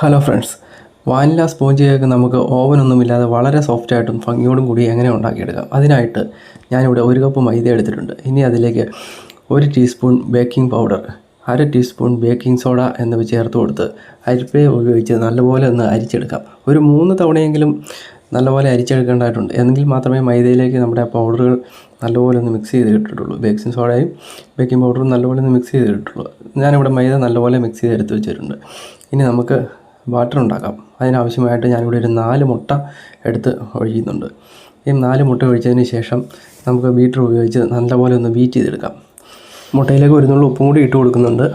Hello friends, vanilla sponge cake നമുക്ക് ഓവനൊന്നുമില്ലാതെ വളരെ സോഫ്റ്റായിട്ടും ഭംഗിയോടും കൂടി എങ്ങനെ ഉണ്ടാക്കിയെടുക്കാം. അതിനായിട്ട് ഞാനിവിടെ 1 കപ്പ് മൈദ എടുത്തിട്ടുണ്ട്. ഇനി അതിലേക്ക് 1 teaspoon baking powder, 1/2 teaspoon baking soda എന്നിവ ചേർത്ത് കൊടുത്ത് അരിപ്പ ഉപയോഗിച്ച് നല്ലപോലെ ഒന്ന് അരിച്ചെടുക്കാം. ഒരു 3 തവണയെങ്കിലും നല്ലപോലെ അരിച്ചെടുക്കേണ്ടതായിട്ടുണ്ട്. എങ്കിൽ മാത്രമേ മൈദയിലേക്ക് നമ്മുടെ പൗഡറുകൾ നല്ലപോലെ ഒന്ന് മിക്സ് ചെയ്ത് ഇട്ടിട്ടുള്ളൂ. ബേക്കിംഗ് സോഡയും ബേക്കിംഗ് പൗഡറും നല്ലപോലെ ഒന്ന് മിക്സ് ചെയ്ത് ഇട്ടിട്ടുള്ളൂ. ഞാനിവിടെ മൈദ നല്ലപോലെ മിക്സ് ചെയ്ത് എടുത്ത് വെച്ചിട്ടുണ്ട്. ഇനി നമുക്ക് ബാറ്റർ ഉണ്ടാക്കാം. അതിനാവശ്യമായിട്ട് ഞാനിവിടെ ഒരു 4 മുട്ട എടുത്ത് ഒഴിക്കുന്നുണ്ട്. ഈ 4 മുട്ട ഒഴിച്ചതിന് ശേഷം നമുക്ക് ബീറ്റർ ഉപയോഗിച്ച് നല്ലപോലെ ഒന്ന് ബീറ്റ് ചെയ്തെടുക്കാം. മുട്ടയിലേക്ക് ഒരു നുള്ളു ഉപ്പും കൂടി ഇട്ട് കൊടുക്കുന്നുണ്ട്.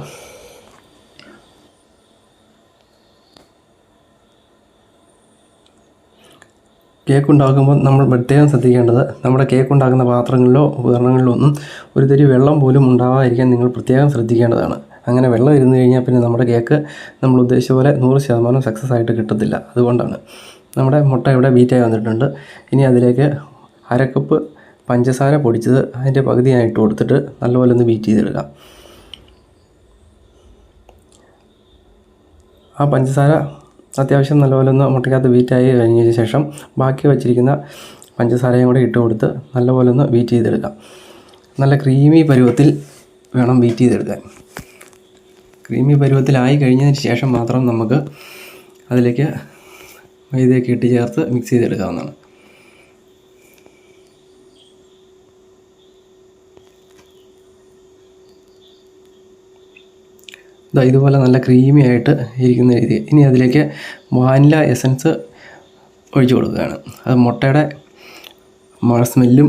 കേക്ക് ഉണ്ടാക്കുമ്പോൾ നമ്മൾ പ്രത്യേകം ശ്രദ്ധിക്കേണ്ടത്, നമ്മുടെ കേക്ക് ഉണ്ടാക്കുന്ന പാത്രങ്ങളിലോ ഉപകരണങ്ങളിലോ ഒന്നും ഒരു തരി വെള്ളം പോലും ഉണ്ടാവാതിരിക്കാൻ നിങ്ങൾ പ്രത്യേകം ശ്രദ്ധിക്കേണ്ടതാണ്. അങ്ങനെ വെള്ളം ഇരുന്ന് കഴിഞ്ഞാൽ പിന്നെ നമ്മുടെ കേക്ക് നമ്മൾ ഉദ്ദേശിച്ച പോലെ 100% സക്സസ് ആയിട്ട് കിട്ടത്തില്ല. അതുകൊണ്ടാണ്. നമ്മുടെ മുട്ട ഇവിടെ ബീറ്റായി വന്നിട്ടുണ്ട്. ഇനി അതിലേക്ക് 1/2 കപ്പ് പഞ്ചസാര പൊടിച്ചത് അതിൻ്റെ പകുതിയായിട്ട് കൊടുത്തിട്ട് നല്ലപോലെ ഒന്ന് ബീറ്റ് ചെയ്തെടുക്കാം. ആ പഞ്ചസാര അത്യാവശ്യം നല്ലപോലെ ഒന്ന് മുട്ടയ്ക്കകത്ത് ബീറ്റായി കഴിഞ്ഞതിന് ശേഷം ബാക്കി വച്ചിരിക്കുന്ന പഞ്ചസാരയും കൂടെ ഇട്ട് കൊടുത്ത് നല്ലപോലെ ഒന്ന് ബീറ്റ് ചെയ്തെടുക്കാം. നല്ല ക്രീമി പരുവത്തിൽ വേണം ബീറ്റ് ചെയ്തെടുക്കാൻ. ക്രീമി പരുവത്തിലായി കഴിഞ്ഞതിന് ശേഷം മാത്രം നമുക്ക് അതിലേക്ക് മൈദയൊക്കെ ഇട്ട് ചേർത്ത് മിക്സ് ചെയ്തെടുക്കാവുന്നതാണ്. ഇതുപോലെ നല്ല ക്രീമി ആയിട്ട് ഇരിക്കുന്ന രീതി. ഇനി അതിലേക്ക് വാനില എസൻസ് ഒഴിച്ചു കൊടുക്കുകയാണ്. അത് മുട്ടയുടെ സ്മെല്ലും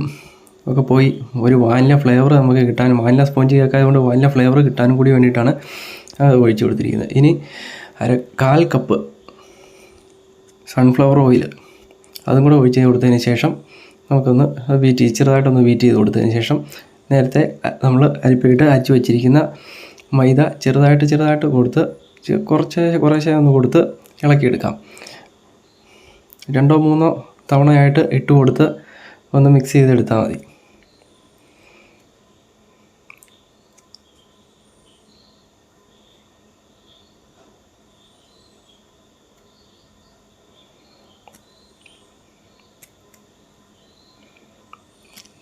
ഒക്കെ പോയി ഒരു വാനില ഫ്ലേവർ നമുക്ക് കിട്ടാനും, വാനില സ്പോഞ്ച് കേൾക്കായതുകൊണ്ട് വാനില ഫ്ലേവർ കിട്ടാനും കൂടി വേണ്ടിയിട്ടാണ് അത് ഒഴിച്ചു കൊടുത്തിരിക്കുന്നത്. ഇനി 1/4 കപ്പ് സൺഫ്ലവർ ഓയിൽ അതും കൂടെ ഒഴിച്ച് കൊടുത്തതിന് ശേഷം നമുക്കൊന്ന് ചെറുതായിട്ടൊന്ന് ബീറ്റ് ചെയ്ത് കൊടുത്തതിന് ശേഷം നേരത്തെ നമ്മൾ അരിപ്പയിട്ട് അരച്ച് വെച്ചിരിക്കുന്ന മൈദ ചെറുതായിട്ട് കൊടുത്ത് കുറേശ്ശെ ഒന്ന് കൊടുത്ത് ഇളക്കിയെടുക്കാം. 2-3 തവണയായിട്ട് ഇട്ട് കൊടുത്ത് ഒന്ന് മിക്സ് ചെയ്തെടുത്താൽ മതി.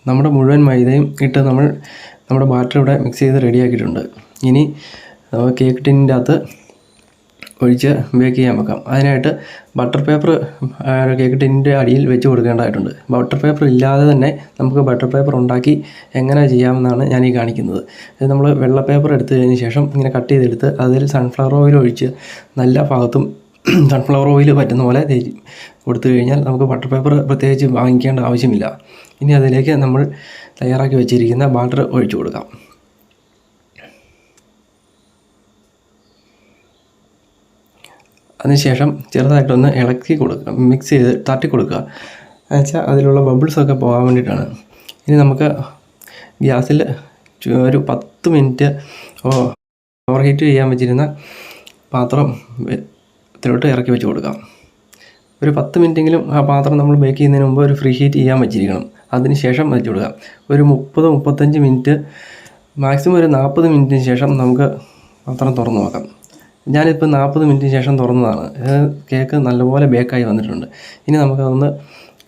നമ്മുടെ മുഴുവൻ മൈദയും ഇട്ട് നമ്മുടെ ബാറ്റർ ഇവിടെ മിക്സ് ചെയ്ത് റെഡിയാക്കിയിട്ടുണ്ട്. ഇനി കേക്ക് ടിന്നിൻ്റെ അകത്ത് ഒഴിച്ച് ബേക്ക് ചെയ്യാൻ വെക്കാം. അതിനായിട്ട് ബട്ടർ പേപ്പർ കേക്ക് ടിന്നിൻ്റെ അടിയിൽ വെച്ച് കൊടുക്കേണ്ടതായിട്ടുണ്ട്. ബട്ടർ പേപ്പർ ഇല്ലാതെ തന്നെ നമുക്ക് ബട്ടർ പേപ്പർ ഉണ്ടാക്കി എങ്ങനെ ചെയ്യാമെന്നാണ് ഞാൻ ഈ കാണിക്കുന്നത്. ഇത് നമ്മൾ വെള്ള പേപ്പർ എടുത്തതിന് ശേഷം ഇങ്ങനെ കട്ട് ചെയ്തെടുത്ത് അതിൽ സൺഫ്ലവർ ഓയിൽ ഒഴിച്ച് നല്ല ഭാഗത്തും സൺഫ്ലവർ ഓയിൽ പറ്റുന്ന പോലെ തേച്ച് കൊടുത്തു കഴിഞ്ഞാൽ നമുക്ക് ബട്ടർ പേപ്പർ പ്രത്യേകിച്ച് വാങ്ങിക്കേണ്ട ആവശ്യമില്ല. ഇനി അതിലേക്ക് നമ്മൾ തയ്യാറാക്കി വെച്ചിരിക്കുന്ന ബാറ്റർ ഒഴിച്ചു കൊടുക്കാം. അതിനുശേഷം ചെറുതായിട്ടൊന്ന് ഇളക്കി കൊടുക്കുക, മിക്സ് ചെയ്ത് തട്ടി കൊടുക്കുക. എന്നുവെച്ചാൽ അതിലുള്ള ബബിൾസൊക്കെ പോകാൻ വേണ്ടിയിട്ടാണ്. ഇനി നമുക്ക് ഗ്യാസിൽ ഒരു 10 മിനിറ്റ് ഓവർ ഹീറ്റ് ചെയ്യാൻ വെച്ചിരുന്ന പാത്രം ത്തിലോട്ട് ഇറക്കി വെച്ച് കൊടുക്കാം. ഒരു 10 മിനിറ്റെങ്കിലും ആ പാത്രം നമ്മൾ ബേക്ക് ചെയ്യുന്നതിന് മുമ്പ് ഒരു ഫ്രീ ഹീറ്റ് ചെയ്യാൻ വെച്ചിരിക്കണം. അതിന് ശേഷം വെച്ച് കൊടുക്കാം. ഒരു 30-35 മിനിറ്റ്, മാക്സിമം ഒരു 40 മിനിറ്റിന് ശേഷം നമുക്ക് പാത്രം തുറന്ന് നോക്കാം. ഞാനിപ്പോൾ 40 മിനിറ്റിന് ശേഷം തുറന്നതാണ്. കേക്ക് നല്ലപോലെ ബേക്കായി വന്നിട്ടുണ്ട്. ഇനി നമുക്കതൊന്ന്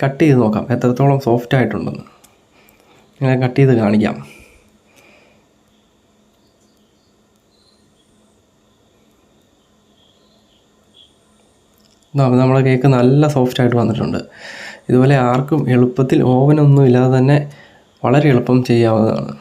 കട്ട് ചെയ്ത് നോക്കാം എത്രത്തോളം സോഫ്റ്റ് ആയിട്ടുണ്ടെന്ന്. ഇങ്ങനെ കട്ട് ചെയ്ത് കാണിക്കാം. നമ്മുടെ കേക്ക് നല്ല സോഫ്റ്റായിട്ട് വന്നിട്ടുണ്ട്. ഇതുപോലെ ആർക്കും എളുപ്പത്തിൽ ഓവനൊന്നും ഇല്ലാതെ തന്നെ വളരെ എളുപ്പം ചെയ്യാവുന്നതാണ്.